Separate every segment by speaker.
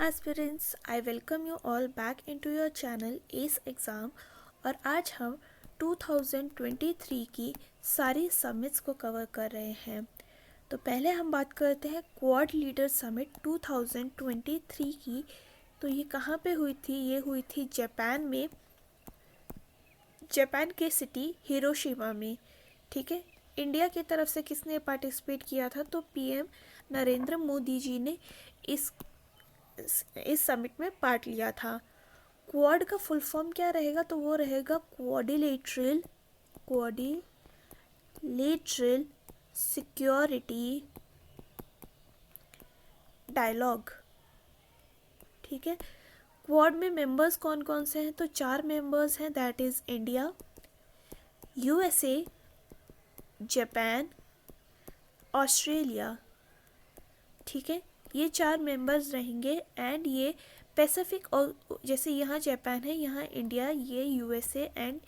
Speaker 1: Aspirants, I welcome you all back into your channel S exam. और आज हम 2023 की सारी समिट्स को कवर कर रहे हैं। तो पहले हम बात करते हैं क्वाड लीडर समिट 2023 की। तो ये कहाँ पे हुई थी? ये हुई थी जापान में, जापान के सिटी हिरोशिमा में। ठीक है, इंडिया की तरफ से किसने पार्टिसिपेट किया था? तो पीएम नरेंद्र मोदी जी ने इस समिट में पार्ट लिया था। क्वाड का फुल फॉर्म क्या रहेगा? तो वो रहेगा क्वाड्रिलेटरल सिक्योरिटी डायलॉग। ठीक है, क्वाड में मेंबर्स कौन कौन से हैं? तो 4 मेंबर्स हैं, that is India, USA, Japan, Australia. ठीक है, ये 4 मेंबर्स रहेंगे। एंड ये पैसिफिक, और जैसे यहाँ जापान है, यहाँ इंडिया, ये यूएसए एंड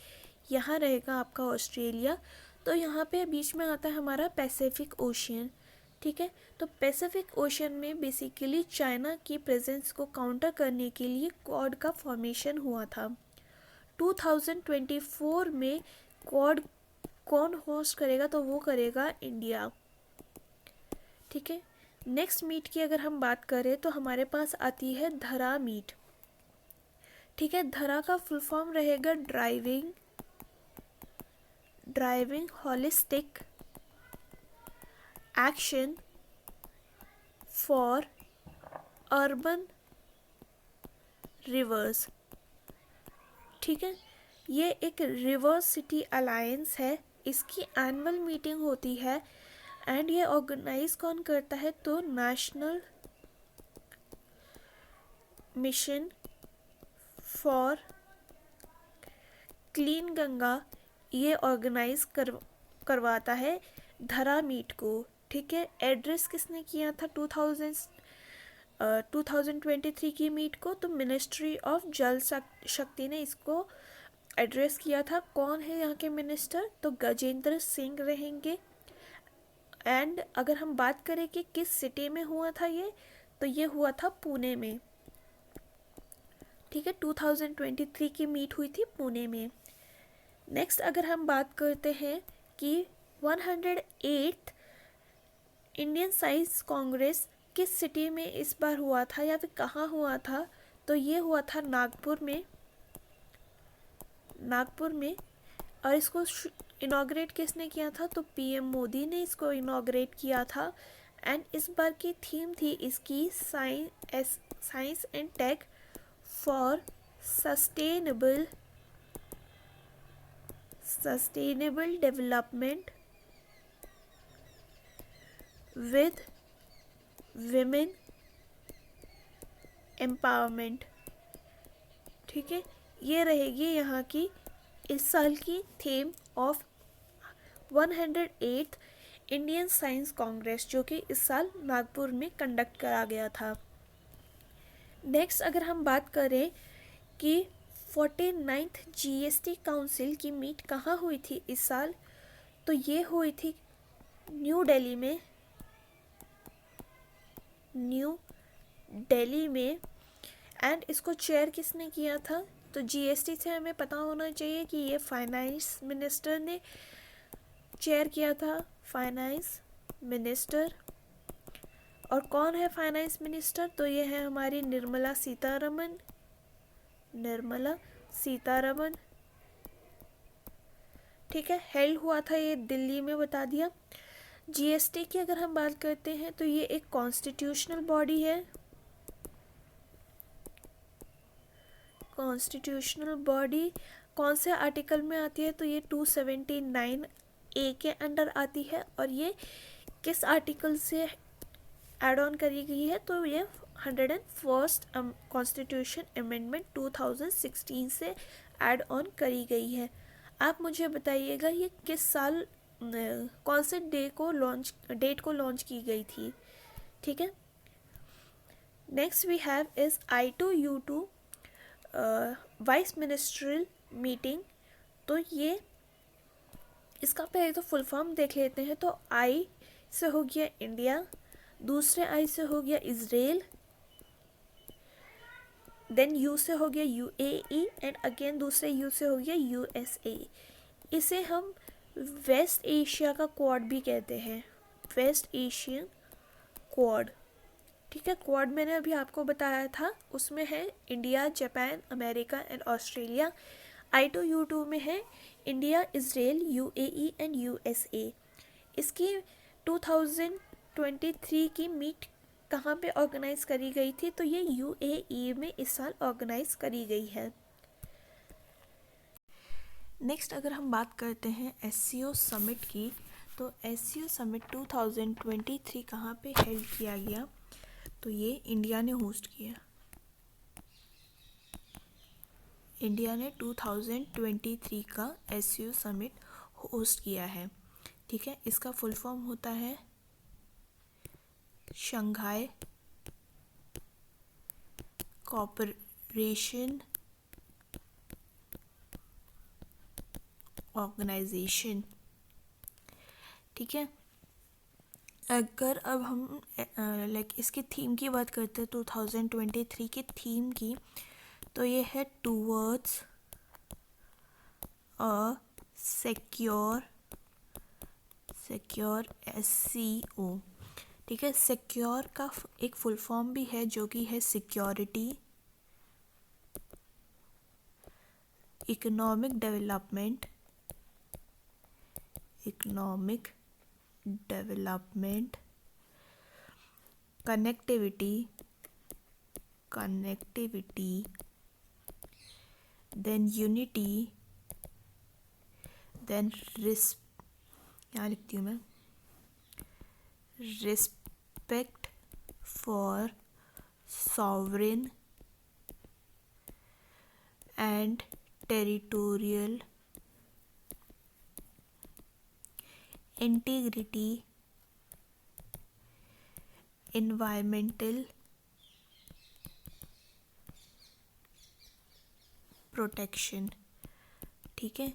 Speaker 1: यहाँ रहेगा आपका ऑस्ट्रेलिया। तो यहाँ पे बीच में आता है हमारा पैसिफिक ओशियन। ठीक है, तो पैसिफिक ओशियन में बेसिकली चाइना की प्रेजेंस को काउंटर करने के लिए क्वाड का फॉर्मेशन हुआ था। 2024 में क्वाड कौन होस्ट करेगा? तो वो करेगा इंडिया। ठीक है, नेक्स्ट मीट की अगर हम बात करें तो हमारे पास आती है धरा मीट। ठीक है, धरा का फुल फॉर्म रहेगा driving holistic action for urban reverse. ठीक है, ये एक रिवर्स सिटी अलायंस है, इसकी एनुअल मीटिंग होती है। एंड ये ऑर्गेनाइज कौन करता है? तो national mission for clean Ganga ये ऑर्गेनाइज करवाता है धरा मीट को। ठीक है, एड्रेस किसने किया था 2023 की मीट को? तो मिनिस्ट्री ऑफ जल शक्ति ने इसको एड्रेस किया था। कौन है यहाँ के मिनिस्टर? तो गजेंद्र सिंह रहेंगे। एंड अगर हम बात करें कि किस सिटी में हुआ था ये, तो ये हुआ था पुणे में। ठीक है, 2023 की मीट हुई थी पुणे में। नेक्स्ट अगर हम बात करते हैं कि 108th इंडियन साइंस कांग्रेस किस सिटी में इस बार हुआ था या फिर कहाँ हुआ था? तो ये हुआ था नागपुर में। और इसको इनॉग्रेट किसने किया था? तो पीएम मोदी ने इसको इनॉग्रेट किया था। एंड इस बार की थीम थी इसकी science and tech for sustainable development with women empowerment. ठीक है, ये रहेगी यहाँ की इस साल की theme of 108th Indian science congress, जो कि इस साल नागपुर में कंडक्ट करा गया था। नेक्स्ट अगर हम बात करें कि 49th जीएसटी काउंसिल की मीट कहाँ हुई थी इस साल? तो ये हुई थी न्यू दिल्ली में। एंड इसको चेयर किसने किया था? तो जीएसटी से हमें पता होना चाहिए कि ये फाइनेंस मिनिस्टर ने चेयर किया था, फाइनेंस मिनिस्टर। और कौन है फाइनेंस मिनिस्टर? तो ये है हमारी निर्मला सीतारमन। ठीक है, हेल्ड हुआ था ये दिल्ली में, बता दिया। जीएसटी की अगर हम बात करते हैं तो ये एक कॉन्स्टिट्यूशनल बॉडी है। कॉन्स्टिट्यूशनल बॉडी कौन से आर्टिकल में आती है? तो ये 279A के अंडर आती है। और ये किस आर्टिकल से ऐड ऑन करी गई है? तो ये 101st कॉन्स्टिट्यूशन अमेंडमेंट 2016 से ऐड ऑन करी गई है। आप मुझे बताइएगा ये किस साल कौन से डेट को लॉन्च की गई थी। ठीक है, next we have is I2U2 vice ministerial meeting. तो ये इसका पहले तो फुल फॉर्म देख लेते हैं। तो आई से हो गया इंडिया, दूसरे आई से हो गया इजराइल, देन यू से हो गया यूएई एंड अगेन दूसरे यू से हो गया यूएसए। इसे हम वेस्ट एशिया का क्वाड भी कहते हैं, वेस्ट एशियन क्वाड। ठीक है, क्वाड मैंने अभी आपको बताया था, उसमें है India, Japan, America and Australia. I2U2 में है India, Israel, UAE and USA. इसकी 2023 की मीट कहाँ पे ऑर्गेनाइज करी गई थी, तो ये यूएई में इस साल ऑर्गेनाइज करी गई है। नेक्स्ट अगर हम बात करते हैं एससीओ समिट की, तो एससीओ समिट 2023 कहाँ पे हेल्ड किया गया, तो ये इंडिया ने होस्ट किया। इंडिया ने 2023 का एससीओ समिट होस्ट किया है। ठीक है, इसका फुल फॉर्म होता है शंघाई कोऑपरेशन ऑर्गेनाइजेशन। ठीक है, अगर अब हम इसकी थीम की बात करते हैं 2023 की थीम की, तो ये है टूवर्ड्स अ सिक्योर एससीओ। ठीक है, सिक्योर का एक फुल फॉर्म भी है जो कि है security, economic development, connectivity, then unity, then यहाँ लिखती हूँ मैं, respect for sovereign and territorial integrity, environmental protection. ठीक है,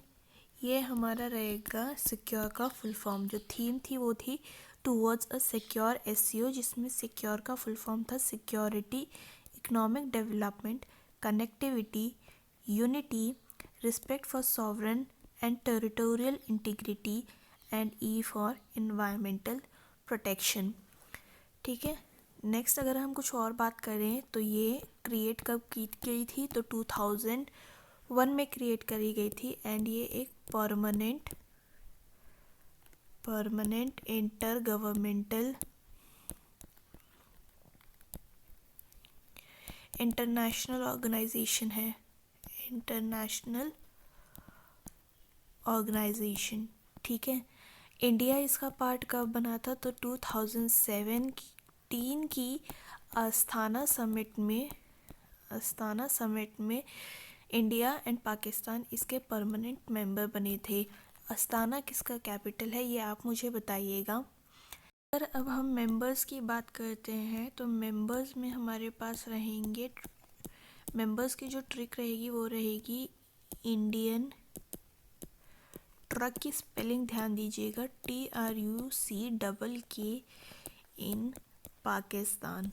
Speaker 1: ये हमारा रहेगा सिक्योर का फुल फॉर्म। जो थीम थी वो थी टूवर्ड्स अ सिक्योर एससीओ, जिसमें सिक्योर का फुल फॉर्म था security, economic development, connectivity, unity, respect for sovereign and territorial integrity and E for environmental protection. ठीक है, नेक्स्ट अगर हम कुछ और बात करें तो ये क्रिएट कब की गई थी, तो 2001 में क्रिएट करी गई थी एंड ये एक permanent intergovernmental international organisation है, ठीक है। इंडिया इसका पार्ट कब बना था, तो 2017 की अस्थाना समिट में इंडिया एंड पाकिस्तान इसके परमानेंट मेंबर बने थे। अस्थाना किसका कैपिटल है, ये आप मुझे बताइएगा। अगर अब हम मेंबर्स की बात करते हैं तो मेंबर्स में हमारे पास रहेंगे, मेंबर्स की जो ट्रिक रहेगी वो रहेगी इंडियन, ट्रक की स्पेलिंग ध्यान दीजिएगा, TRUCK इन पाकिस्तान।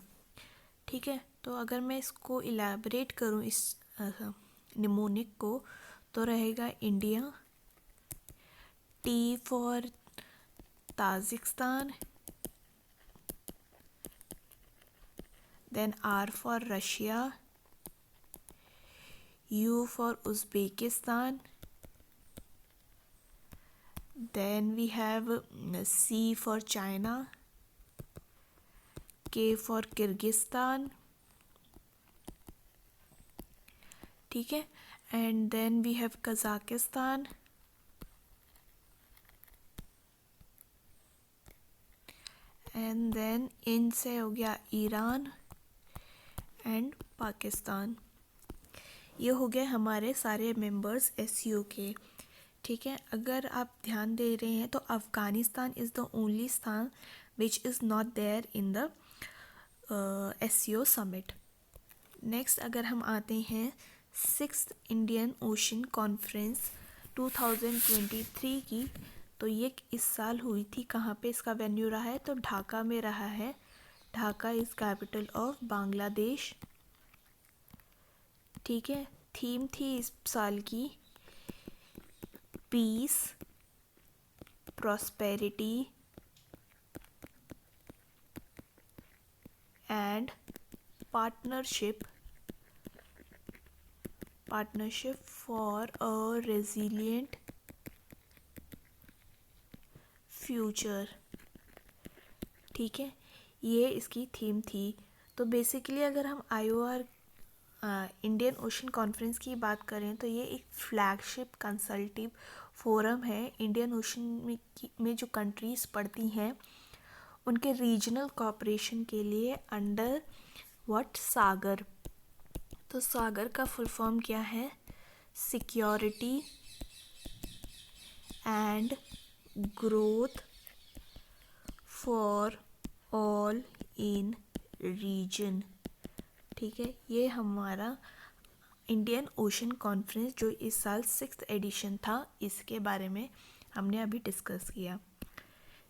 Speaker 1: ठीक है, तो अगर मैं इसको इलेबरेट करूँ इस निमोनिक को, तो रहेगा India, T for Tajikistan, then R for Russia, U for Uzbekistan, then we have C for China, K for Kyrgyzstan, ठीक है, and then we have Kazakhstan, and then इन से हो गया ईरान एंड पाकिस्तान। ये हो गए हमारे सारे मेंबर्स एससीओ के। ठीक है, अगर आप ध्यान दे रहे हैं तो अफ़गानिस्तान इज़ द ओनली स्थान which is not there in the SCO summit. Next अगर हम आते हैं 6th इंडियन ओशन कॉन्फ्रेंस 2023 की, तो ये इस साल हुई थी। कहाँ पे इसका वेन्यू रहा है, तो ढाका में रहा है। Dhaka is capital of Bangladesh. ठीक है। थीम थी इस साल की peace, prosperity and partnership for a resilient future. ठीक है, ये इसकी थीम थी। तो बेसिकली अगर हम IOR इंडियन ओशन कॉन्फ्रेंस की बात करें तो ये एक फ्लैगशिप कंसल्टिव फोरम है इंडियन ओशन में जो कंट्रीज़ पड़ती हैं उनके रीजनल कोऑपरेशन के लिए अंडर व्हाट सागर। तो सागर का फुल फॉर्म क्या है? Security and growth for all in region. ठीक है, ये हमारा इंडियन ओशन कॉन्फ्रेंस जो इस साल 6th एडिशन था, इसके बारे में हमने अभी डिस्कस किया।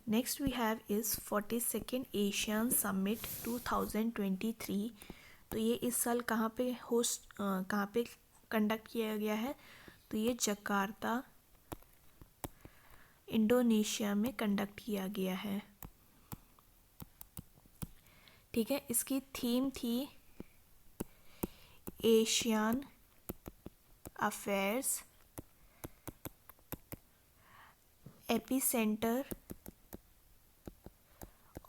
Speaker 1: Next we have is 42nd ASEAN summit 2023। तो ये इस साल कहाँ पे कंडक्ट किया गया है? तो ये जकार्ता, इंडोनेशिया में कंडक्ट किया गया है। ठीक है, इसकी थीम थी Asian affairs epicentre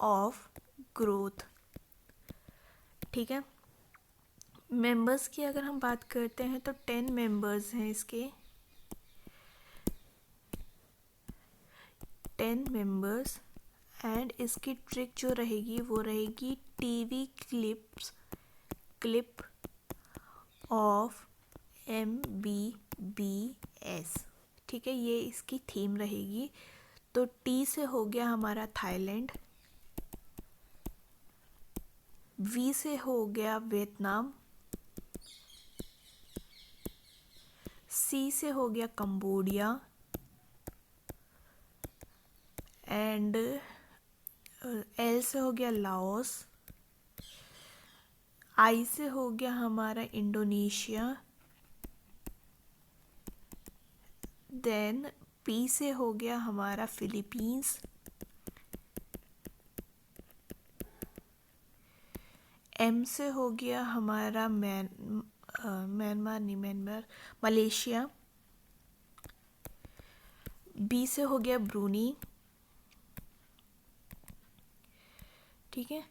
Speaker 1: of growth. ठीक है, मेंबर्स की अगर हम बात करते हैं तो 10 मेंबर्स हैं इसके, 10 मेंबर्स। एंड इसकी ट्रिक जो रहेगी वो रहेगी टीवी क्लिप ऑफ MBBS। ठीक है, ये इसकी थीम रहेगी। तो T से हो गया हमारा थाईलैंड, V से हो गया वियतनाम, C से हो गया कंबोडिया एंड L से हो गया लाओस, I से हो गया हमारा इंडोनेशिया, देन P से हो गया हमारा फिलीपींस, M से हो गया हमारा म्यांमार मलेशिया, B से हो गया ब्रूनी। ठीक है,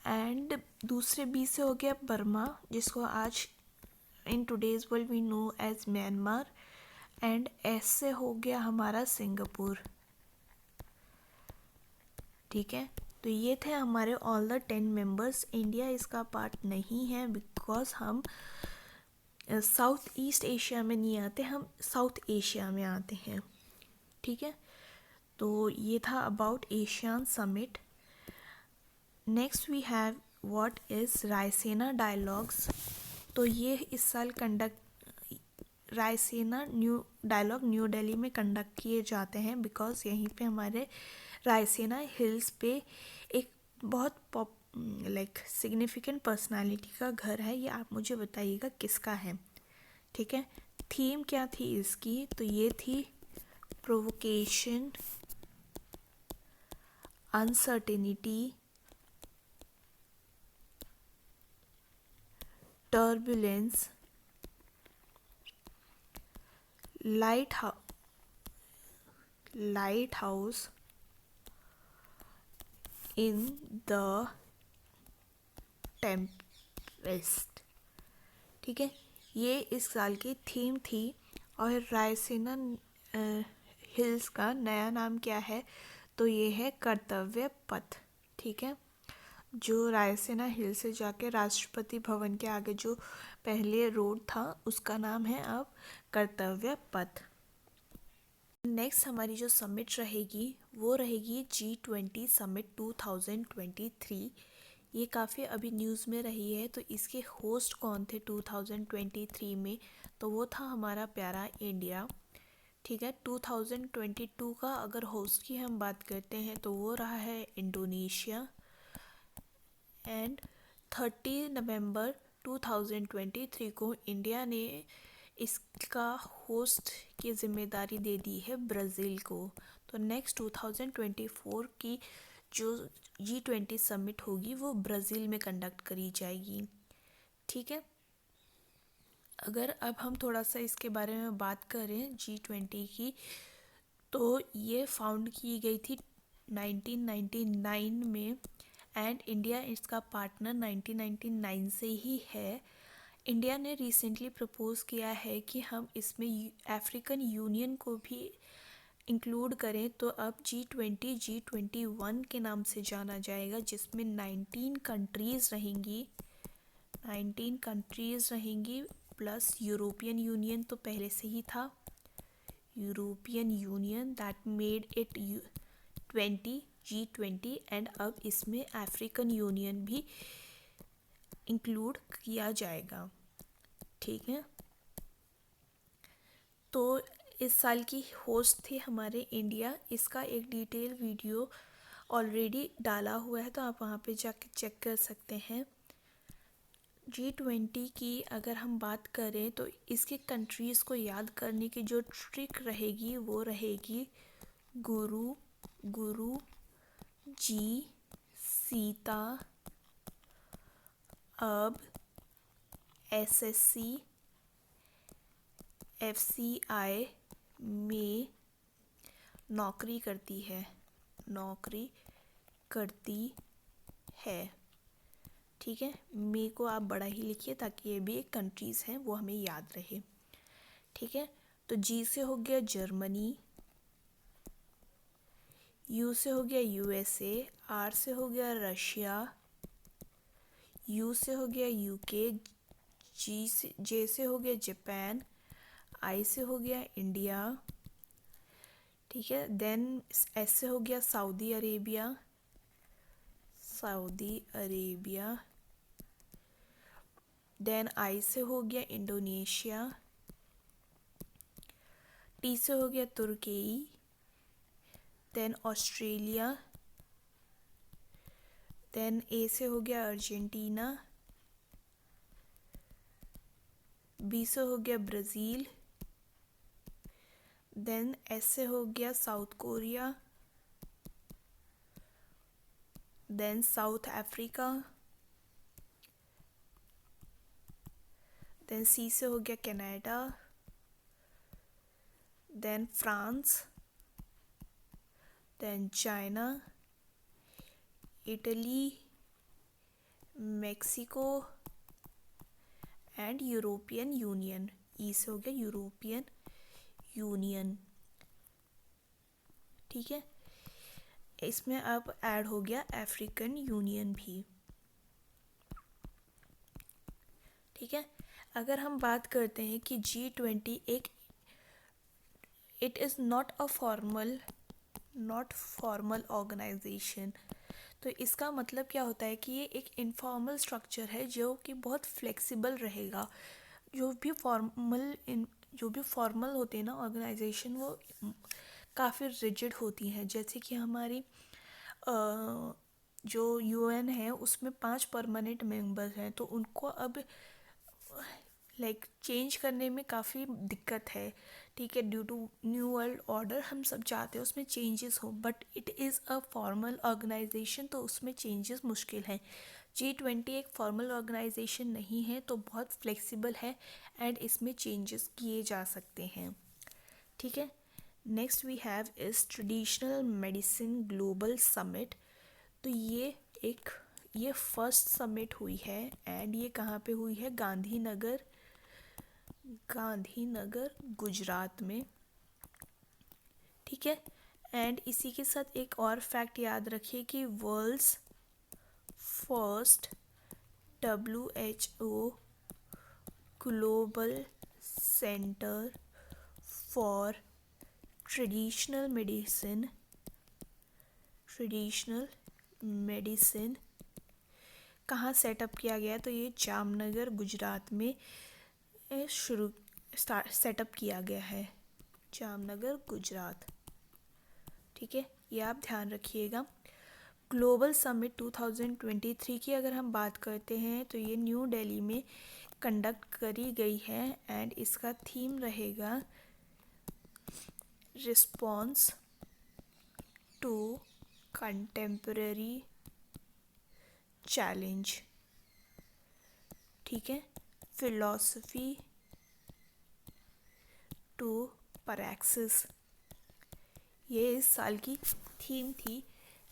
Speaker 1: एंड दूसरे B से हो गया बर्मा, जिसको आज in today's world we know as Myanmar. And S से हो गया हमारा सिंगापुर। ठीक है, तो ये थे हमारे ऑल द 10 मेंबर्स। इंडिया इसका पार्ट नहीं है बिकॉज हम साउथ ईस्ट एशिया में नहीं आते, हम साउथ एशिया में आते हैं। ठीक है, तो ये था about ASEAN summit. Next we have what is Raisina dialogues. तो ये इस साल रायसीना डायलॉग न्यू दिल्ली में कंडक्ट किए जाते हैं बिकॉज यहीं पे हमारे रायसीना हिल्स पे एक बहुत सिग्निफिकेंट पर्सनालिटी का घर है। ये आप मुझे बताइएगा किसका है। ठीक है, थीम क्या थी इसकी? तो ये थी provocation, uncertainty, turbulence, lighthouse in the tempest। ठीक है, ये इस साल की थीम थी। और रायसीना हिल्स का नया नाम क्या है? तो ये है कर्तव्य पथ। ठीक है, जो रायसीना हिल से जाके राष्ट्रपति भवन के आगे जो पहले रोड था उसका नाम है अब कर्तव्य पथ। नेक्स्ट हमारी जो समिट रहेगी वो रहेगी G20 समिट 2023। ये काफ़ी अभी न्यूज़ में रही है। तो इसके होस्ट कौन थे 2023 में? तो वो था हमारा प्यारा इंडिया। ठीक है, 2022 का अगर होस्ट की हम बात करते हैं तो वो रहा है इंडोनेशिया। एंड 30 नवंबर 2023 को इंडिया ने इसका होस्ट की जिम्मेदारी दे दी है ब्राज़ील को। तो नेक्स्ट 2024 की जो G20 समिट होगी वो ब्राज़ील में कंडक्ट करी जाएगी। ठीक है, अगर अब हम थोड़ा सा इसके बारे में बात करें G20 की, तो ये फाउंड की गई थी 1999 में एंड इंडिया इसका पार्टनर 1999 से ही है। इंडिया ने रिसेंटली प्रपोज किया है कि हम इसमें अफ्रीकन यूनियन को भी इंक्लूड करें, तो अब G21 के नाम से जाना जाएगा, जिसमें 19 कंट्रीज़ रहेंगी प्लस यूरोपियन यूनियन तो पहले से ही था, European union that made it G20 and अब इसमें अफ्रीकन यूनियन भी इंक्लूड किया जाएगा। ठीक है, तो इस साल की होस्ट थे हमारे इंडिया। इसका एक डिटेल वीडियो ऑलरेडी डाला हुआ है, तो आप वहाँ पे जाके चेक कर सकते हैं। G20 की अगर हम बात करें तो इसके कंट्रीज़ को याद करने की जो ट्रिक रहेगी वो रहेगी गुरु जी, सीता, अब, SSC, FCI में नौकरी करती है। ठीक है, मे को आप बड़ा ही लिखिए ताकि ये भी एक कंट्रीज़ हैं वो हमें याद रहे। ठीक है, तो G से हो गया जर्मनी, U से हो गया USA, R से हो गया रशिया, U से हो गया UK, J से हो गया जापान, I से हो गया इंडिया। ठीक है, देन S से हो गया सऊदी अरेबिया, देन I से हो गया इंडोनेशिया, T से हो गया तुर्की, देन ऑस्ट्रेलिया, देन A से हो गया अर्जेंटीना, B से हो गया ब्राज़ील, देन S से हो गया South Korea, then South Africa, then C से हो गया Canada, then France, then China, Italy, Mexico and European Union. E से हो गया यूरोपियन यूनियन। ठीक है, इसमें अब ऐड हो गया अफ्रीकन यूनियन भी। ठीक है, अगर हम बात करते हैं कि G20 एक it is not formal organisation, तो इसका मतलब क्या होता है कि ये एक इनफॉर्मल स्ट्रक्चर है जो कि बहुत फ्लेक्सिबल रहेगा। जो भी फॉर्मल होते हैं ना ऑर्गेनाइजेशन, वो काफ़ी रिजिड होती हैं। जैसे कि हमारी जो UN है उसमें 5 परमानेंट मेंबर्स हैं, तो उनको अब चेंज करने में काफ़ी दिक्कत है। ठीक है, due to new world order हम सब चाहते हैं उसमें चेंजेस हो, but it is a formal organisation, तो उसमें चेंजेस मुश्किल हैं। G20 एक फॉर्मल ऑर्गेनाइजेशन नहीं है, तो बहुत फ्लेक्सिबल है एंड इसमें चेंजेस किए जा सकते हैं। ठीक है, next we have is traditional medicine global summit. तो ये फर्स्ट समिट हुई है एंड ये कहाँ पे हुई है? गांधीनगर गुजरात में। ठीक है, एंड इसी के साथ एक और फैक्ट याद रखिए कि world's first WHO global centre for traditional medicine कहाँ सेटअप किया गया? तो ये जामनगर गुजरात में सेटअप किया गया है, जामनगर गुजरात। ठीक है, ये आप ध्यान रखिएगा। ग्लोबल समिट 2023 की अगर हम बात करते हैं तो ये न्यू दिल्ली में कंडक्ट करी गई है एंड इसका थीम रहेगा रिस्पॉन्स टू कंटेम्पररी चैलेंज। ठीक है, फिलॉसफी टू प्रैक्टिस, ये इस साल की थीम थी।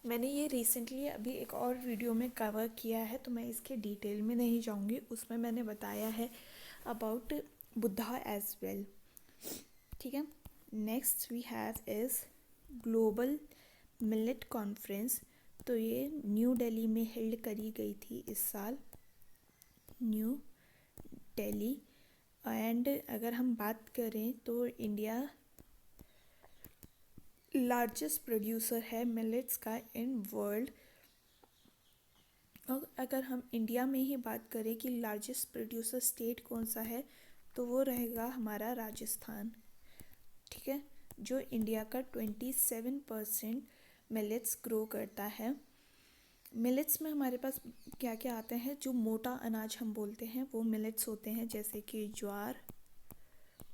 Speaker 1: मैंने ये रिसेंटली अभी एक और वीडियो में कवर किया है तो मैं इसके डिटेल में नहीं जाऊंगी, उसमें मैंने बताया है अबाउट बुद्धा एज वेल। ठीक है, next we have is global millet conference. तो ये न्यू दिल्ली में हेल्ड करी गई थी इस साल, न्यू दिल्ली। एंड अगर हम बात करें तो इंडिया लार्जेस्ट प्रोड्यूसर है मिलेट्स का इन वर्ल्ड। और अगर हम इंडिया में ही बात करें कि लार्जेस्ट प्रोड्यूसर स्टेट कौन सा है तो वो रहेगा हमारा राजस्थान। ठीक है, जो इंडिया का 27% मिलेट्स ग्रो करता है। मिलेट्स में हमारे पास क्या क्या आते हैं, जो मोटा अनाज हम बोलते हैं वो मिलेट्स होते हैं, जैसे कि ज्वार,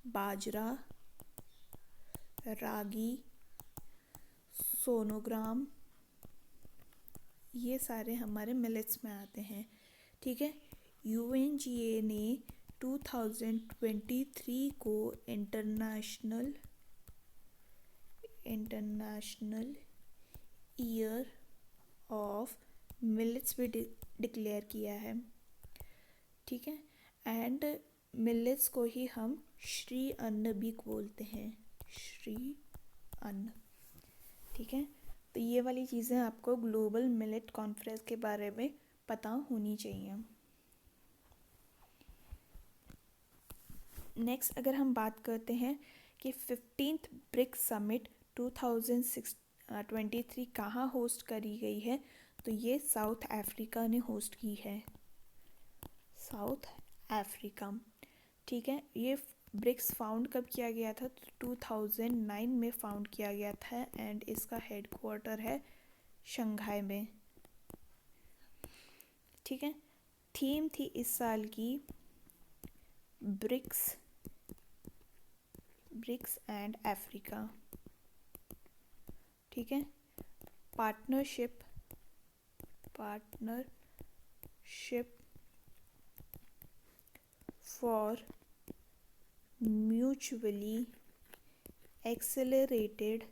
Speaker 1: बाजरा, रागी, सोनोग्राम, ये सारे हमारे मिलेट्स में आते हैं। ठीक है, यूएनजीए ने 2023 को इंटरनेशनल ईयर ऑफ मिलेट्स भी डिक्लेयर किया है। ठीक है, एंड मिलेट्स को ही हम श्री अन्न भी बोलते हैं, श्री अन्न। ठीक है, तो ये वाली चीज़ें आपको ग्लोबल मिलेट कॉन्फ्रेंस के बारे में पता होनी चाहिए। नेक्स्ट अगर हम बात करते हैं कि 15th ब्रिक्स समिट 2023 कहाँ होस्ट करी गई है, तो ये साउथ अफ्रीका ने होस्ट की है, साउथ अफ्रीका। ठीक है, ये ब्रिक्स फाउंड कब किया गया था, तो 2009 में फाउंड किया गया था एंड इसका हेडक्वार्टर है शंघाई में। ठीक है, थीम थी इस साल की ब्रिक्स एंड अफ्रीका। ठीक है, partnership for mutually accelerated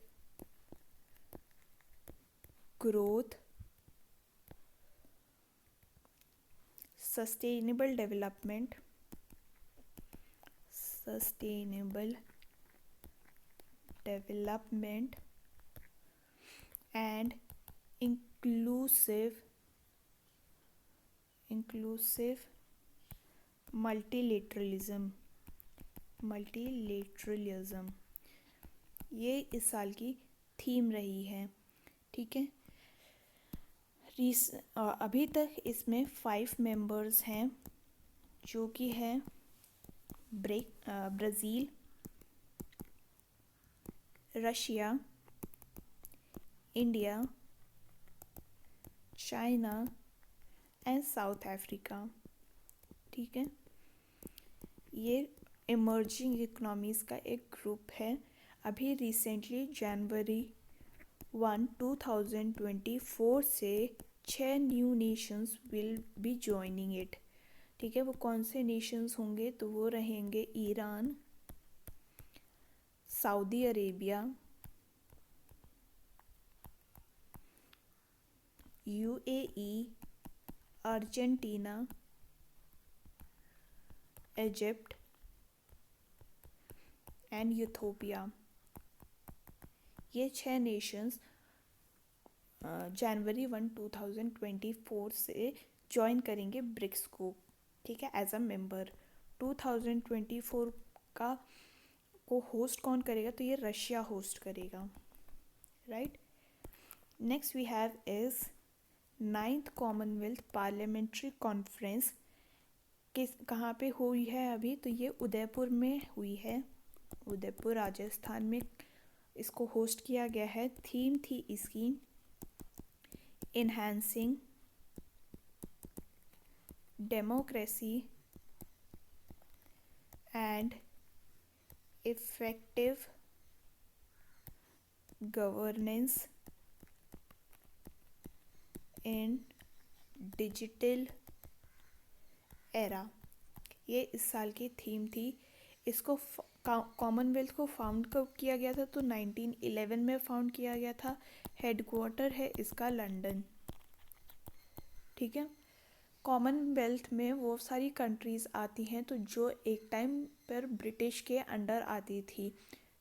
Speaker 1: growth, sustainable development and inclusive multilateralism, ये इस साल की थीम रही है। ठीक है, अभी तक इसमें 5 मेंबर्स हैं, जो कि है Brazil, Russia, India, China and south Africa. ठीक है, ये इमर्जिंग इकोनॉमीज़ का एक ग्रुप है। अभी रिसेंटली जनवरी 1, 2024 से 6 new Nations will be joining it. ठीक है, वो कौन से नेशंस होंगे, तो वो रहेंगे Iran, Saudi Arabia, UAE, Argentina, Egypt and Ethiopia. ये 6 नेशंस जनवरी 1, 2024 से ज्वाइन करेंगे ब्रिक्स को। ठीक है, एज अ मेंबर। 2024 को होस्ट कौन करेगा, तो ये रशिया होस्ट करेगा, right. Next we have is 9th Commonwealth parliamentary conference. कहाँ पे हुई है अभी, तो ये उदयपुर में हुई है, उदयपुर राजस्थान में इसको होस्ट किया गया है। थीम थी इसकी enhancing democracy and effective governance in digital era। ये इस साल की थीम थी। इसको कॉमनवेल्थ को फाउंड कब किया गया था? तो 1911 में फाउंड किया गया था। हेडक्वार्टर है इसका लंदन। ठीक है। कॉमनवेल्थ में वो सारी कंट्रीज़ आती हैं तो जो एक टाइम पर ब्रिटिश के अंडर आती थी।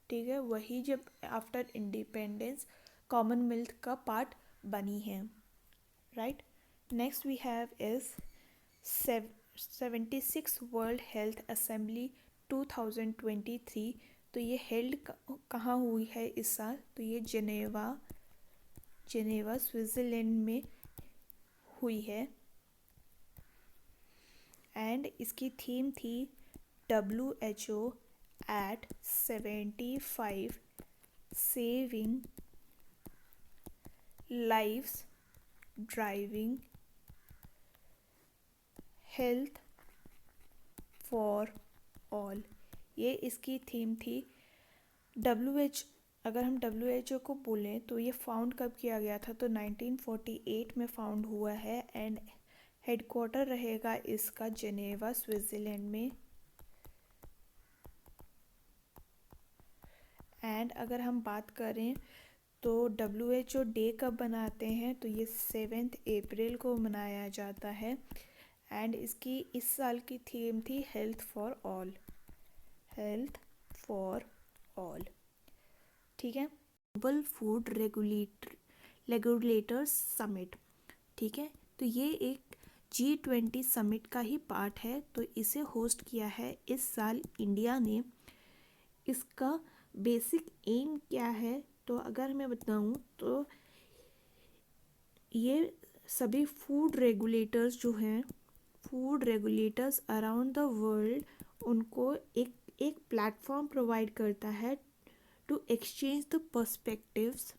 Speaker 1: ठीक है। वही जब आफ्टर इंडिपेंडेंस कॉमनवेल्थ का पार्ट बनी है। Right. Next we have is 76 world health assembly 2023। तो ये हेल्ड कहाँ हुई है इस साल? तो ये जेनेवा स्विट्ज़रलैंड में हुई है। एंड इसकी थीम थी WHO at 75 saving lives driving health for all। ये इसकी थीम थी। अगर हम WHO को बोलें तो ये फाउंड कब किया गया था? तो 1948 में फाउंड हुआ है। एंड हेडक्वार्टर रहेगा इसका जेनेवा स्विट्ज़रलैंड में। एंड अगर हम बात करें तो WHO डे कब मनाते हैं? तो ये 7 अप्रैल को मनाया जाता है। एंड इसकी इस साल की थीम थी health for all. Health for all. ठीक है। Global food regulators summit. ठीक है। तो ये एक G20 समिट का ही पार्ट है। तो इसे होस्ट किया है इस साल इंडिया ने। इसका बेसिक एम क्या है? तो अगर मैं बताऊं तो ये सभी फूड रेगुलेटर्स जो हैं, food regulators around the world, उनको एक प्लेटफॉर्म प्रोवाइड करता है to exchange the perspectives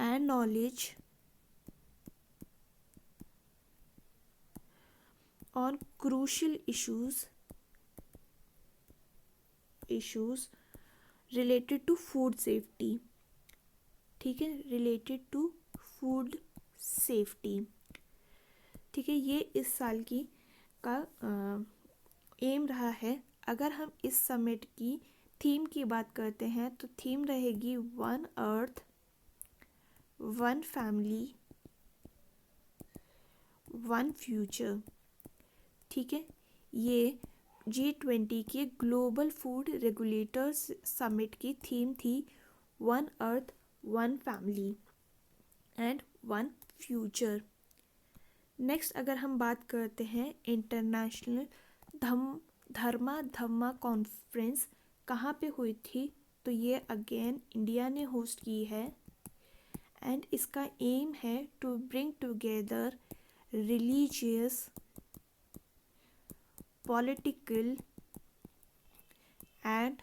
Speaker 1: and knowledge on crucial issues related to food safety. ठीक है। Related to food safety. ठीक है। ये इस साल का एम रहा है। अगर हम इस समिट की थीम की बात करते हैं तो थीम रहेगी one earth one family one future. ठीक है। ये G20 के ग्लोबल फूड रेगुलेटर्स समिट की थीम थी one earth one family and one future. Next अगर हम बात करते हैं इंटरनेशनल धम्मा कॉन्फ्रेंस कहाँ पे हुई थी? तो ये अगेन इंडिया ने होस्ट की है। एंड इसका एम है to bring together religious, political and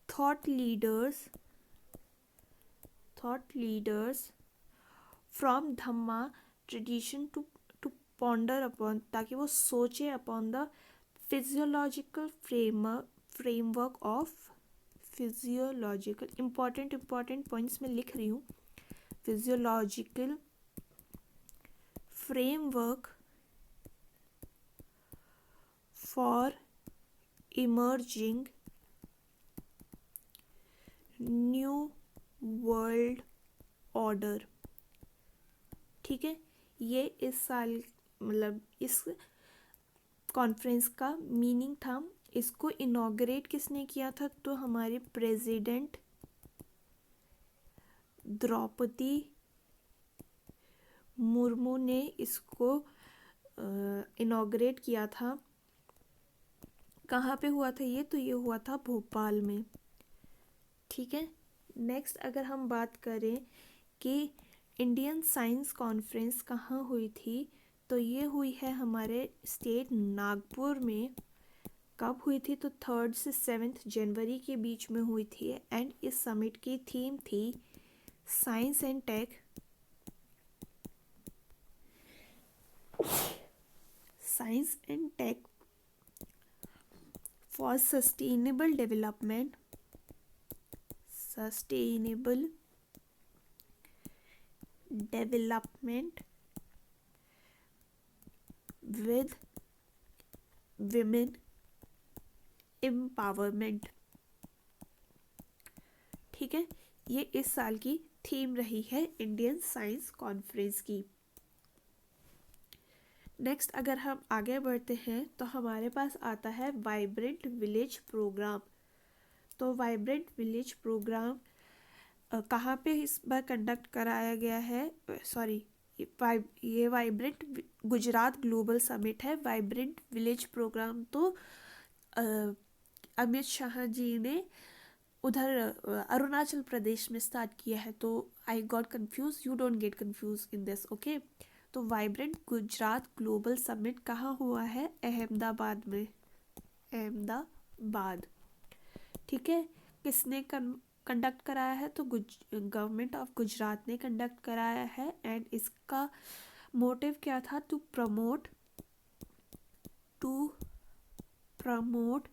Speaker 1: thought leaders from Dhamma tradition to ponder upon, ताकि वो सोचे upon the physiological framework of physiological important points में लिख रही हूँ। Physiological framework for emerging new world order. ठीक है। ये इस साल इस कॉन्फ्रेंस का मीनिंग था। इसको इनॉग्रेट किसने किया था? तो हमारे प्रेसिडेंट द्रौपदी मुर्मू ने इसको इनॉग्रेट किया था। कहाँ पे हुआ था ये? तो ये हुआ था भोपाल में। ठीक है। नेक्स्ट अगर हम बात करें कि इंडियन साइंस कॉन्फ्रेंस कहाँ हुई थी, तो ये हुई है हमारे स्टेट नागपुर में। कब हुई थी? तो 3 से 7 जनवरी के बीच में हुई थी। एंड इस समिट की थीम थी science and tech, science and tech for sustainable development, sustainable development with women empowerment. ठीक है, ये इस साल की थीम रही है इंडियन साइंस कॉन्फ्रेंस की। नेक्स्ट अगर हम आगे बढ़ते हैं तो हमारे पास आता है वाइब्रेंट विलेज प्रोग्राम। तो वाइब्रेंट विलेज प्रोग्राम कहाँ पे इस बार कंडक्ट कराया गया है? सॉरी, ये वाइब्रेंट गुजरात ग्लोबल समिट है। वाइब्रेंट विलेज प्रोग्राम तो अमित शाह जी ने उधर अरुणाचल प्रदेश में स्टार्ट किया है। तो I got confuse, you don't get confuse in this, okay. तो वाइब्रेंट गुजरात ग्लोबल समिट कहाँ हुआ है? अहमदाबाद में, अहमदाबाद। ठीक है, किसने कंडक्ट कराया है? तो गवर्नमेंट ऑफ गुजरात ने कंडक्ट कराया है। एंड इसका मोटिव क्या था? To promote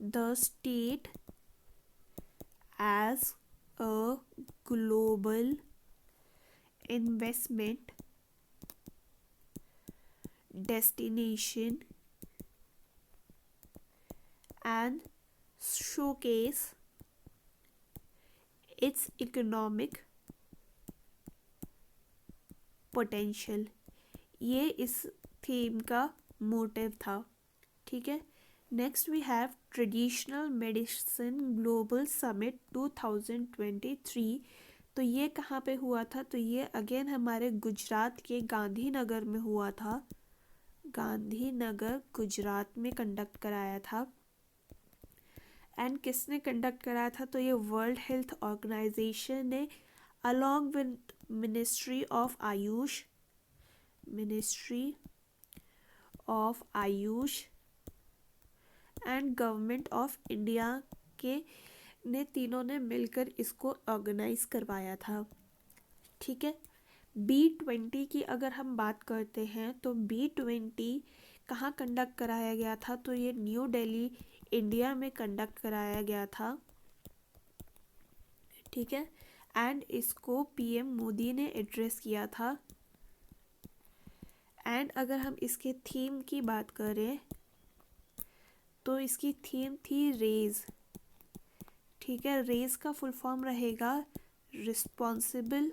Speaker 1: the state as a global investment destination and showcase its economic potential। ये इस थीम का मोटिव था। ठीक है, next we have traditional medicine global summit 2023। तो ये कहाँ पे हुआ था? तो ये अगेन हमारे गुजरात के गांधीनगर में हुआ था। गांधीनगर गुजरात में कंडक्ट कराया था। एंड किसने कंडक्ट कराया था? तो ये वर्ल्ड हेल्थ ऑर्गेनाइजेशन ने along with ministry of Ayush and government of India के ने तीनों ने मिलकर इसको ऑर्गेनाइज करवाया था। ठीक है, B20 की अगर हम बात करते हैं तो B20 कहाँ कंडक्ट कराया गया था? तो ये न्यू दिल्ली इंडिया में कंडक्ट कराया गया था। ठीक है, एंड इसको PM मोदी ने एड्रेस किया था। एंड अगर हम इसके थीम की बात करें तो इसकी थीम थी रेज। ठीक है, रेज का फुल फॉर्म रहेगा responsible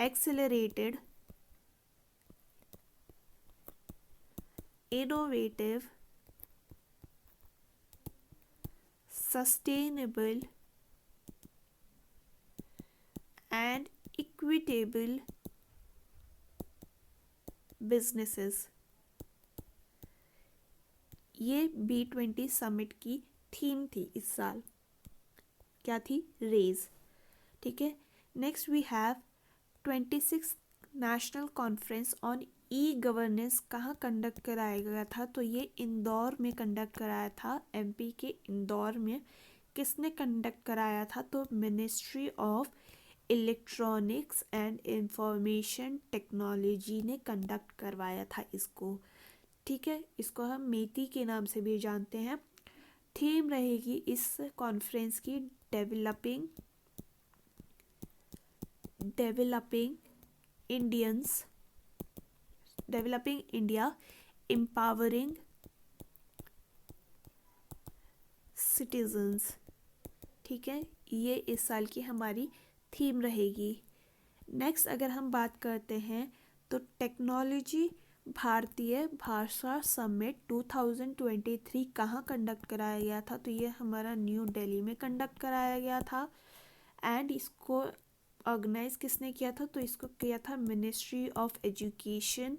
Speaker 1: accelerated innovative sustainable and equitable businesses. ये B20 समिट की थीम थी इस साल। क्या थी? रेज। ठीक है, next we have 26 national conference on e governance कहाँ कंडक्ट कराया गया था? तो ये इंदौर में कंडक्ट कराया था, MP के इंदौर में। किसने कंडक्ट कराया था? तो ministry of electronics and information technology ने कंडक्ट करवाया था इसको। ठीक है, इसको हम मेटी के नाम से भी जानते हैं। थीम रहेगी इस कॉन्फ्रेंस की डेवलपिंग इंडिया एम्पावरिंग सिटीजन्स। ठीक है, ये इस साल की हमारी थीम रहेगी। नेक्स्ट अगर हम बात करते हैं तो टेक्नोलॉजी भारतीय भाषा समिट 2023 कहाँ कंडक्ट कराया गया था? तो ये हमारा न्यू दिल्ली में कंडक्ट कराया गया था। एंड इसको ऑर्गेनाइज किसने किया था? तो इसको किया था ministry of education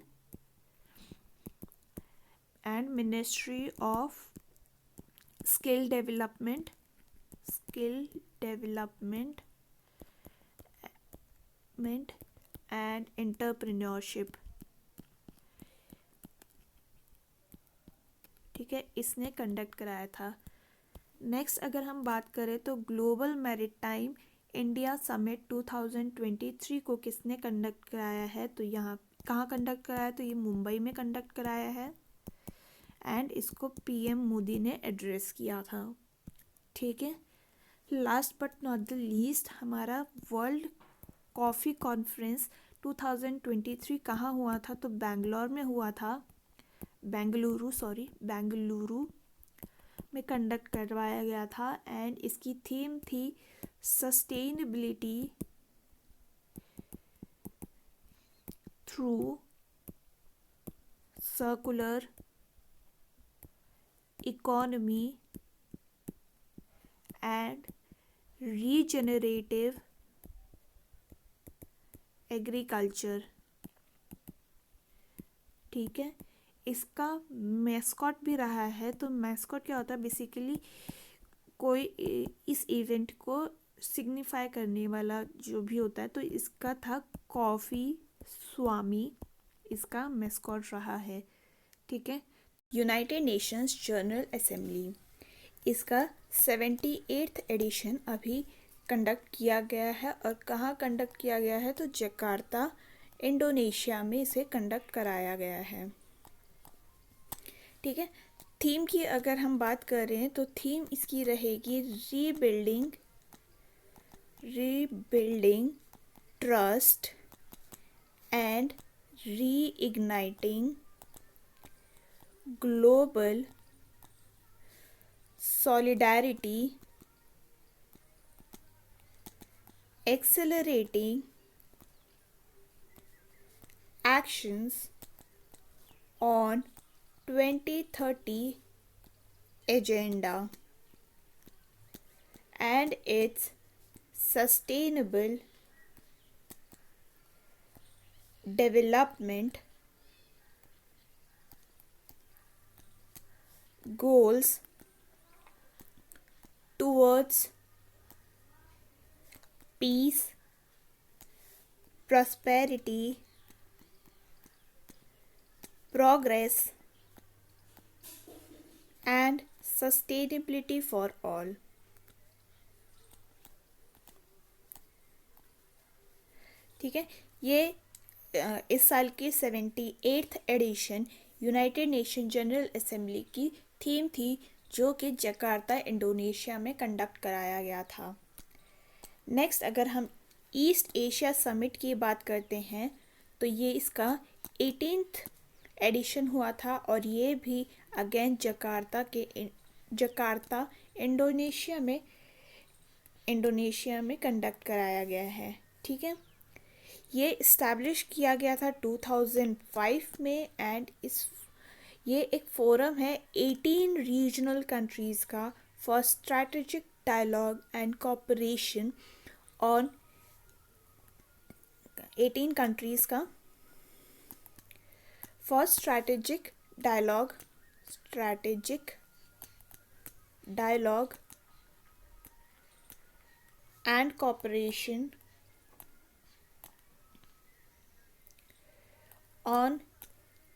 Speaker 1: and ministry of skill development and entrepreneurship. ठीक है, इसने कंडक्ट कराया था। नेक्स्ट अगर हम बात करें तो ग्लोबल मैरीटाइम इंडिया समिट 2023 को किसने कंडक्ट कराया है, तो यहाँ कहाँ कंडक्ट कराया, तो ये मुंबई में कंडक्ट कराया है एंड इसको पीएम मोदी ने एड्रेस किया था। ठीक है, last but not the least, हमारा वर्ल्ड कॉफ़ी कॉन्फ्रेंस 2023 कहाँ हुआ था, तो बेंगलोर में हुआ था, बेंगलुरु में कंडक्ट करवाया गया था एंड इसकी थीम थी sustainability through circular economy and regenerative agriculture. ठीक है, इसका मैस्कॉट भी रहा है। तो मैस्कॉट क्या होता है, बेसिकली कोई इस इवेंट को सिग्निफाई करने वाला जो भी होता है, तो इसका था कॉफ़ी स्वामी, इसका मैस्कॉट रहा है। ठीक है, यूनाइटेड नेशंस जनरल असेंबली, इसका 78th एडिशन अभी कंडक्ट किया गया है और कहाँ कंडक्ट किया गया है, तो जकार्ता इंडोनेशिया में इसे कंडक्ट कराया गया है। ठीक है, थीम की अगर हम बात कर रहे हैं तो थीम इसकी रहेगी rebuilding trust and reigniting global solidarity, accelerating actions on 2030 agenda and its sustainable development goals towards peace, prosperity, progress and sustainability for all। ठीक है, ये इस साल की 78th edition United Nation General Assembly की थीम थी, जो कि जकार्ता इंडोनेशिया में कंडक्ट कराया गया था। नेक्स्ट अगर हम ईस्ट एशिया समिट की बात करते हैं तो ये इसका 18th एडिशन हुआ था और ये भी अगेन जकार्ता इंडोनेशिया में कंडक्ट कराया गया है। ठीक है, ये इस्टेब्लिश किया गया था 2005 में एंड ये एक फोरम है 18 रीजनल कंट्रीज़ का for strategic dialogue and cooperation on 18 countries का for strategic dialogue and cooperation on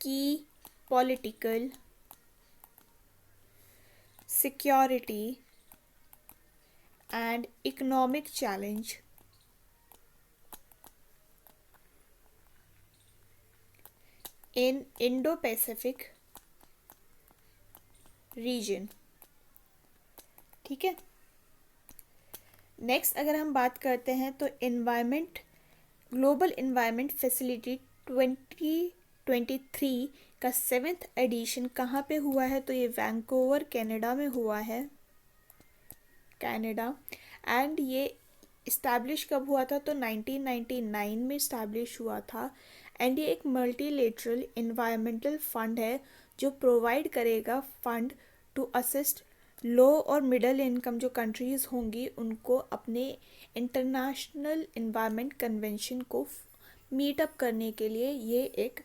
Speaker 1: की political, security and economic challenge in Indo-Pacific region। ठीक है, नेक्स्ट अगर हम बात करते हैं तो ग्लोबल इन्वायरमेंट फैसिलिटी 2023 का 7th एडिशन कहाँ पे हुआ है, तो ये वैंकूवर कनाडा में हुआ है, कनाडा। एंड ये इस्टेब्लिश कब हुआ था, तो 1999 में इस्टेब्लिश हुआ था एंड ये एक मल्टीलेटरल इन्वायरमेंटल फंड है जो प्रोवाइड करेगा फंड टू असिस्ट लो और मिडिल इनकम जो कंट्रीज़ होंगी उनको अपने इंटरनेशनल इन्वायरमेंट कन्वेंशन को मीटअप करने के लिए ये एक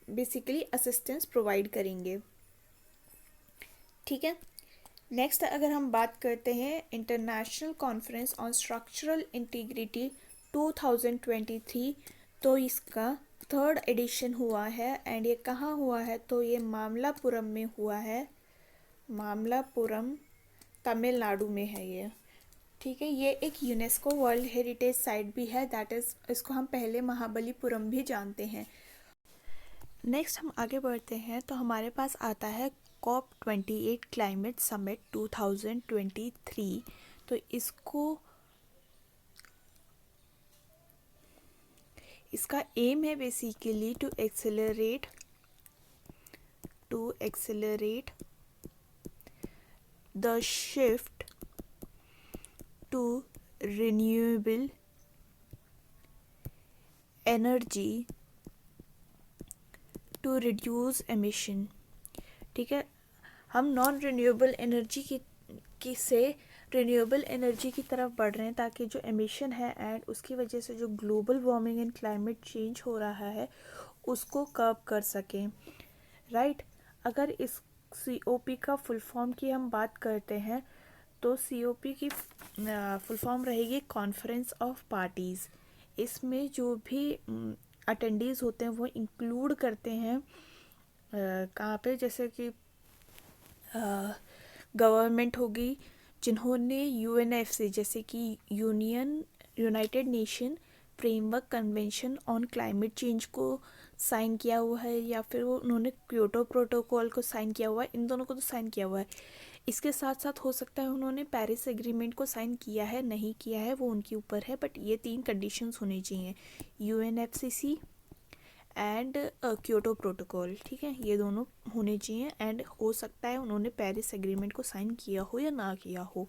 Speaker 1: बेसिकली असिस्टेंस प्रोवाइड करेंगे। ठीक है, नेक्स्ट अगर हम बात करते हैं international conference on structural integrity 2023, तो इसका 3rd एडिशन हुआ है एंड ये कहाँ हुआ है, तो ये मामलापुरम में हुआ है मामल्लापुरम तमिलनाडु में है ये। ठीक है, ये एक यूनेस्को वर्ल्ड हेरिटेज साइट भी है, दैट इज़ इसको हम पहले महाबलीपुरम भी जानते हैं। नेक्स्ट हम आगे बढ़ते हैं तो हमारे पास आता है COP28 क्लाइमेट समिट 2023। तो इसका एम है basically to accelerate the shift to renewable energy to reduce emission. ठीक है, हम नॉन रिन्यूएबल एनर्जी से रिन्यूएबल एनर्जी की तरफ बढ़ रहे हैं ताकि जो एमिशन है एंड उसकी वजह से जो global warming and climate change हो रहा है उसको कर्ब कर सकें, राइट। अगर इस COP का फुल फॉर्म की हम बात करते हैं तो COP की फुल फॉर्म रहेगी कॉन्फ्रेंस ऑफ पार्टीज़। इसमें जो भी अटेंडीज़ होते हैं वो इंक्लूड करते हैं कहाँ पे, जैसे कि गवर्नमेंट होगी जिन्होंने UNFC जैसे कि United nation framework convention on climate change को साइन किया हुआ है, या फिर वो उन्होंने क्योटो प्रोटोकॉल को साइन किया हुआ है। इन दोनों को तो साइन किया हुआ है। इसके साथ साथ हो सकता है उन्होंने पेरिस एग्रीमेंट को साइन किया है, नहीं किया है, वो उनके ऊपर है, बट ये 3 कंडीशंस होनी चाहिए, UNFCC एंड क्योटो प्रोटोकॉल। ठीक है, ये दोनों होने चाहिए एंड हो सकता है उन्होंने पेरिस एग्रीमेंट को साइन किया हो या ना किया हो।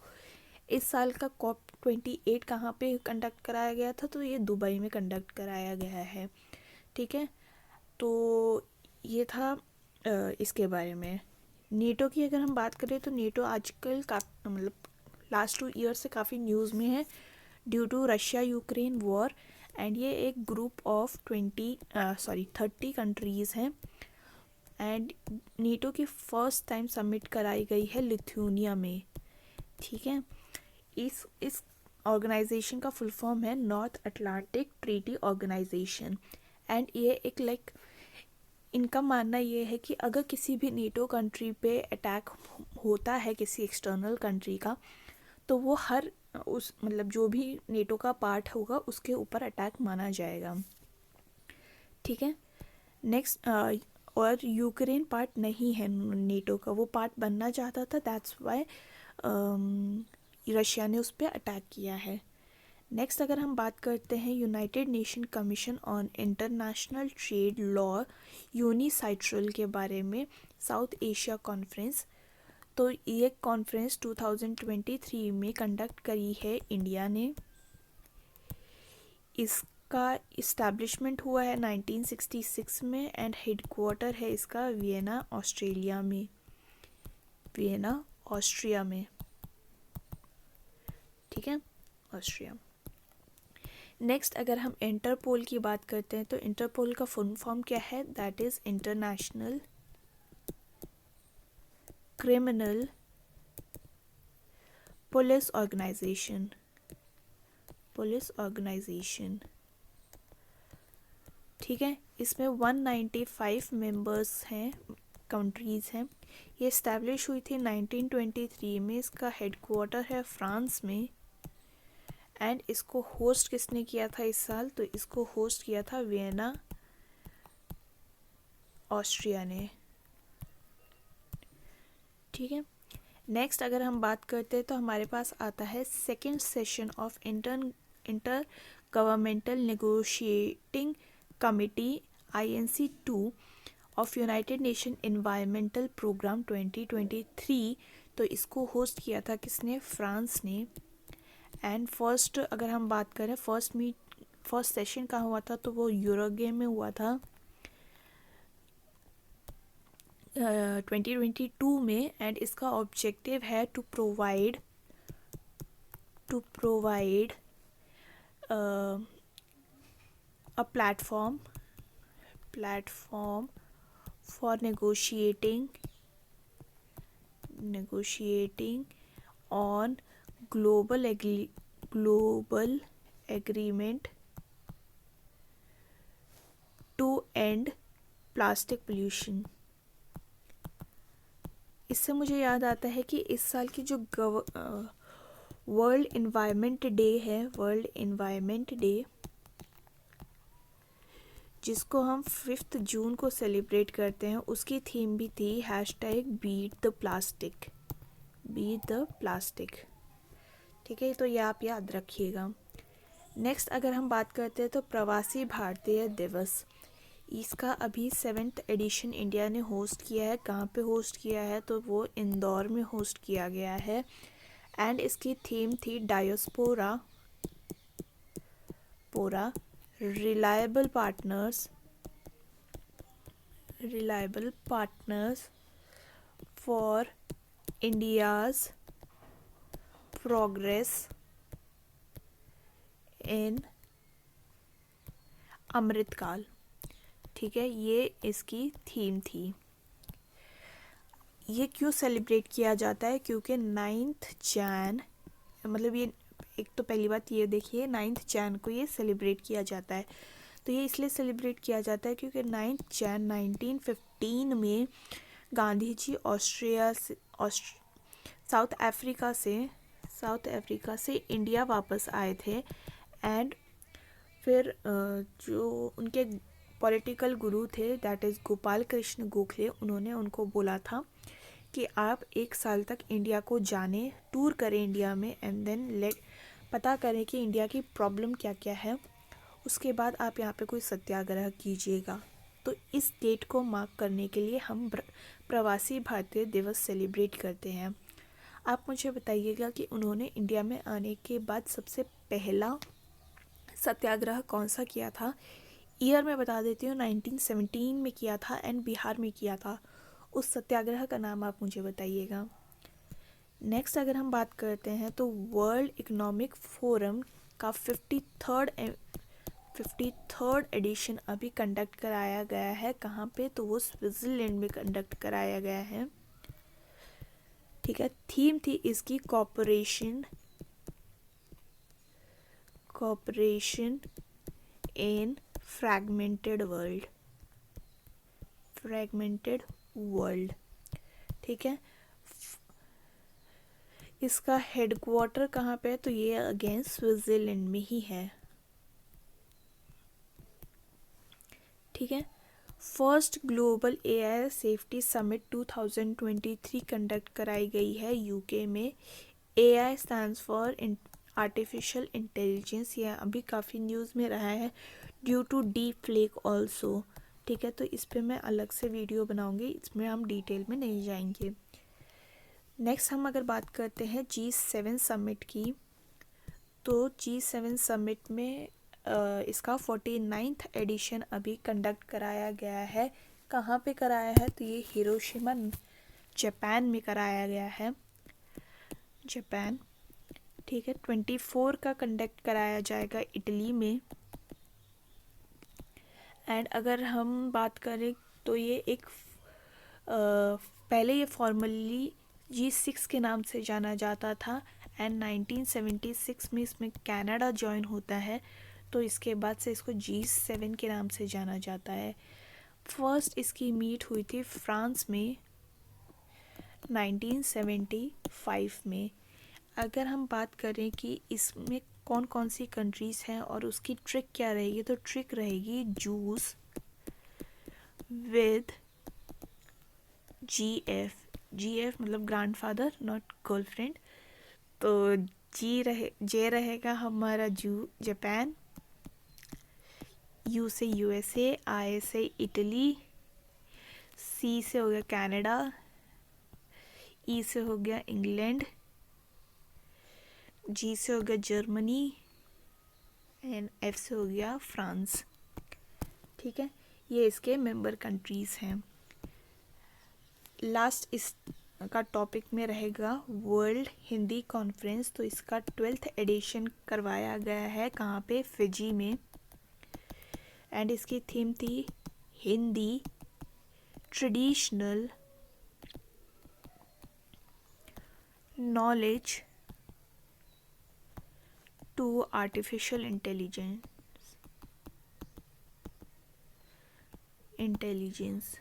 Speaker 1: इस साल का COP28 कहाँ पे कंडक्ट कराया गया था, तो ये दुबई में कंडक्ट कराया गया है। ठीक है, तो ये था इसके बारे में। नेटो की अगर हम बात करें तो नेटो आजकल मतलब लास्ट 2 ईयर से काफ़ी न्यूज़ में है due to Russia Ukraine war, and ये एक ग्रुप ऑफ 30 कंट्रीज़ हैं। एंड नेटो की फर्स्ट टाइम समिट कराई गई है लिथुआनिया में। ठीक है, इस ऑर्गेनाइजेशन का फुल फॉर्म है North Atlantic Treaty Organisation. And ये एक इनका मानना ये है कि अगर किसी भी नेटो कंट्री पे अटैक होता है किसी एक्सटर्नल कंट्री का, तो वो हर उस मतलब जो भी नेटो का पार्ट होगा उसके ऊपर अटैक माना जाएगा। ठीक है, नेक्स्ट और यूक्रेन पार्ट नहीं है नेटो का, वो पार्ट बनना चाहता था, दैट्स वाई रशिया ने उस पर अटैक किया है। नेक्स्ट अगर हम बात करते हैं United Nation Commission on International Trade Law UNCITRAL के बारे में, साउथ एशिया कॉन्फ्रेंस। तो ये कॉन्फ्रेंस 2023 में कंडक्ट करी है इंडिया ने। इसका इस्टेब्लिशमेंट हुआ है 1966 में एंड हेडक्वार्टर है इसका वियना ऑस्ट्रिया में। ठीक है, ऑस्ट्रिया। नेक्स्ट अगर हम इंटरपोल की बात करते हैं तो इंटरपोल का फुल फॉर्म क्या है, that is international criminal police organisation. ठीक है, इसमें 195 मेंबर्स हैं, कंट्रीज़ हैं। ये इस्टेब्लिश हुई थी 1923 में। इसका हेडक्वार्टर है फ्रांस में एंड इसको होस्ट किसने किया था इस साल, तो इसको होस्ट किया था वियना ऑस्ट्रिया ने। ठीक है, नेक्स्ट अगर हम बात करते हैं तो हमारे पास आता है second session of intergovernmental negotiating committee INC2 of United Nation environmental programme 2023। तो इसको होस्ट किया था किसने, फ्रांस ने। एंड फर्स्ट अगर हम बात करें फर्स्ट सेशन कहाँ हुआ था, तो वो यूरुग्वे में हुआ था 2022 में। एंड इसका ऑब्जेक्टिव है to provide a platform for negotiating on global agreement to end plastic pollution। इससे मुझे याद आता है कि इस साल की जो वर्ल्ड इन्वायरमेंट डे है, वर्ल्ड इन्वायरमेंट डे, जिसको हम 5 जून को सेलिब्रेट करते हैं, उसकी थीम भी थी hashtag beat the plastic, beat the plastic. ठीक है, तो ये आप याद रखिएगा। नेक्स्ट अगर हम बात करते हैं तो प्रवासी भारतीय दिवस, इसका अभी 7th एडिशन इंडिया ने होस्ट किया है। कहाँ पे होस्ट किया है? तो वो इंदौर में होस्ट किया गया है। एंड इसकी थीम थी diaspora reliable partners for India's progress in Amritkaal. ठीक है, ये इसकी थीम थी। ये क्यों सेलिब्रेट किया जाता है? क्योंकि 9th जैन, मतलब ये एक तो पहली बात ये देखिए, 9th जैन को ये सेलिब्रेट किया जाता है। तो ये इसलिए सेलिब्रेट किया जाता है क्योंकि 9th जैन 1915 में गांधी जी साउथ अफ्रीका से इंडिया वापस आए थे। एंड फिर जो उनके पॉलिटिकल गुरु थे, दैट इज़ गोपाल कृष्ण गोखले, उन्होंने उनको बोला था कि आप 1 साल तक इंडिया को जाने, टूर करें इंडिया में, एंड देन पता करें कि इंडिया की प्रॉब्लम क्या क्या है, उसके बाद आप यहाँ पे कोई सत्याग्रह कीजिएगा। तो इस डेट को मार्क करने के लिए हम प्रवासी भारतीय दिवस सेलिब्रेट करते हैं। आप मुझे बताइएगा कि उन्होंने इंडिया में आने के बाद सबसे पहला सत्याग्रह कौन सा किया था? ईयर मैं बता देती हूँ, 1917 में किया था एंड बिहार में किया था। उस सत्याग्रह का नाम आप मुझे बताइएगा। नेक्स्ट अगर हम बात करते हैं तो वर्ल्ड इकोनॉमिक फोरम का 53rd एडिशन अभी कंडक्ट कराया गया है। कहाँ पे? तो वो स्विट्ज़रलैंड में कंडक्ट कराया गया है। ठीक है, थीम थी इसकी कॉपरेशन इन फ्रैगमेंटेड वर्ल्ड। ठीक है, इसका हेडक्वार्टर कहाँ पे है? तो ये अगेन स्विट्ज़रलैंड में ही है। ठीक है, first global AI safety summit 2023 conduct कराई गई है यूके में। AI stands for artificial intelligence. यह अभी काफ़ी न्यूज़ में रहा है due to deep fake also. ठीक है, तो इस पे मैं अलग से वीडियो बनाऊंगी, इसमें हम डिटेल में नहीं जाएंगे। नेक्स्ट हम अगर बात करते हैं G7 समिट की, तो G7 समिट में इसका 49th एडिशन अभी कंडक्ट कराया गया है। कहाँ पे कराया है? तो ये हिरोशिमा जापान में कराया गया है, जापान। ठीक है, 24 का कंडक्ट कराया जाएगा इटली में। एंड अगर हम बात करें तो ये एक पहले ये फॉर्मली G6 के नाम से जाना जाता था एंड 1976 में इसमें कनाडा ज्वाइन होता है, तो इसके बाद से इसको G7 के नाम से जाना जाता है। फर्स्ट इसकी मीट हुई थी फ्रांस में 1975 में। अगर हम बात करें कि इसमें कौन कौन सी कंट्रीज़ हैं और उसकी ट्रिक क्या रहेगी, तो ट्रिक रहेगी जूस विद GF मतलब ग्रैंडफादर नॉट गर्लफ्रेंड। तो जे रहेगा हमारा जापान, यू से USA, आई से इटली, सी से हो गया कनाडा, ई से हो गया इंग्लैंड, जी से हो गया जर्मनी एंड एफ से हो गया फ्रांस। ठीक है, ये इसके मेंबर कंट्रीज़ हैं। लास्ट इस का टॉपिक में रहेगा वर्ल्ड हिंदी कॉन्फ्रेंस। तो इसका 12th एडिशन करवाया गया है। कहाँ पे? फिजी में। एंड इसकी थीम थी Hindi traditional knowledge to artificial intelligence.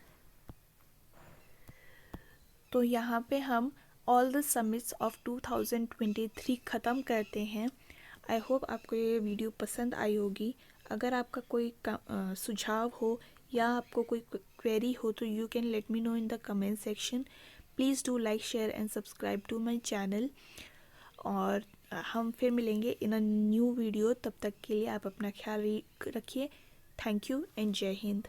Speaker 1: तो यहाँ पे हम ऑल द समिट्स ऑफ 2023 ख़त्म करते हैं। आई होप आपको ये वीडियो पसंद आई होगी। अगर आपका कोई सुझाव हो या आपको कोई क्वेरी हो तो you can let me know in the comment section. Please do like share and subscribe to my channel. और हम फिर मिलेंगे इन अ न्यू वीडियो। तब तक के लिए आप अपना ख्याल रखिए। थैंक यू एंड जय हिंद।